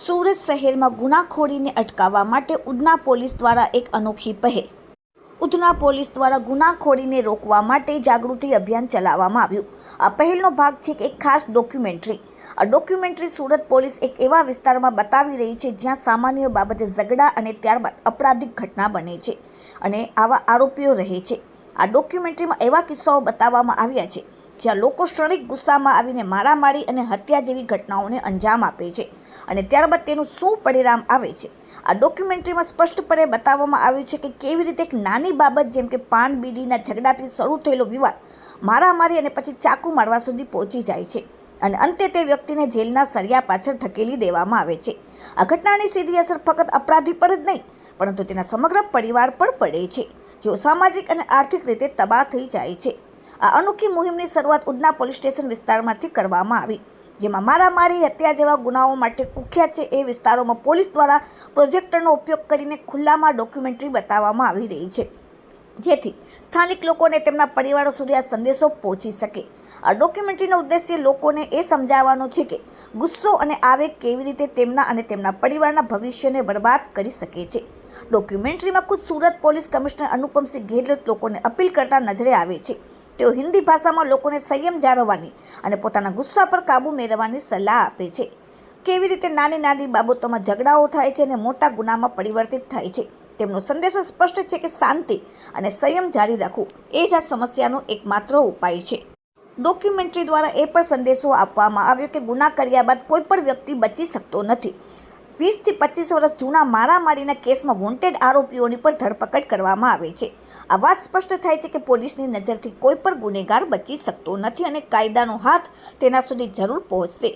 સુરત શહેરમાં ગુનાખોરીને અટકાવવા માટે ઉધના પોલીસ દ્વારા એક અનોખી પહેલ. ઉધના પોલીસ દ્વારા ગુનાખોરીને રોકવા માટે જાગૃતિ અભિયાન ચલાવવામાં આવ્યું. આ પહેલનો ભાગ છે એક ખાસ ડોક્યુમેન્ટરી. આ ડોક્યુમેન્ટરી સુરત પોલીસ એક એવા વિસ્તારમાં બતાવી રહી છે જ્યાં સામાન્ય બાબતે ઝઘડા અને ત્યારબાદ અપરાધિક ઘટના બને છે અને આવા આરોપીઓ રહે છે. આ ડોક્યુમેન્ટરીમાં એવા કિસ્સાઓ બતાવવામાં આવ્યા છે જ્યાં લોકો ક્ષણિક ગુસ્સામાં આવીને મારામારી અને હત્યા જેવી ઘટનાઓને અંજામ આપે છે અને ત્યારબાદ તેનું શું પરિણામ આવે છે. આ ડોક્યુમેન્ટરીમાં સ્પષ્ટપણે બતાવવામાં આવ્યું છે કે કેવી રીતે એક નાની બાબત જેમ કે પાન બીડીના ઝઘડાથી શરૂ થયેલો વિવાદ મારામારી અને પછી ચાકુ મારવા સુધી પહોંચી જાય છે અને અંતે તે વ્યક્તિને જેલના સળિયા પાછળ ધકેલી દેવામાં આવે છે. આ ઘટનાની સીધી અસર ફક્ત અપરાધી પર જ નહીં પરંતુ તેના સમગ્ર પરિવાર પર પડે છે, જેઓ સામાજિક અને આર્થિક રીતે તબાહ થઈ જાય છે. આ અનોખી મુહિમની શરૂઆત ઉધના પોલીસ સ્ટેશન વિસ્તારમાંથી કરવામાં આવી, જેમાં મારામારી, હત્યા જેવા ગુનાઓ માટે કુખ્યાત છે. એ વિસ્તારોમાં પોલીસ દ્વારા પ્રોજેક્ટરનો ઉપયોગ કરીને ખુલ્લામાં ડોક્યુમેન્ટરી બતાવવામાં આવી રહી છે, જેથી સ્થાનિક લોકોને તેમના પરિવારો સુધી આ સંદેશો પહોંચી શકે. આ ડોક્યુમેન્ટરીનો ઉદ્દેશ્ય લોકોને એ સમજાવવાનો છે કે ગુસ્સો અને આવેગ કેવી રીતે તેમના અને તેમના પરિવારના ભવિષ્યને બરબાદ કરી શકે છે. ડોક્યુમેન્ટરીમાં ખુદ સુરત પોલીસ કમિશનર અનુપમસિંહ ગેહલોત લોકોને અપીલ કરતા નજરે આવે છે. તેઓ હિન્દી ભાષામાં લોકોને સંયમ જાળવવાની અને પોતાના ગુસ્સા પર કાબૂ મેળવવાની સલાહ આપે છે. કેવી રીતે નાની નાની બાબતોમાં ઝઘડાઓ થાય છે અને મોટા ગુનામાં પરિવર્તિત થાય છે. તેમનો સંદેશો સ્પષ્ટ છે કે શાંતિ અને સંયમ જારી રાખવું એ જ આ સમસ્યાનો એકમાત્ર ઉપાય છે. ડોક્યુમેન્ટરી દ્વારા એ પણ સંદેશો આપવામાં આવ્યો કે ગુના કર્યા બાદ કોઈ પણ વ્યક્તિ બચી શકતો નથી. 20 થી 25 વર્ષ જૂના મારામારીના કેસમાં વોન્ટેડ આરોપીઓની પણ ધરપકડ કરવામાં આવે છે. આ વાત સ્પષ્ટ થાય છે કે પોલીસની નજરથી કોઈ પણ ગુનેગાર બચી શકતો નથી અને કાયદાનો હાથ તેના સુધી જરૂર પહોંચશે.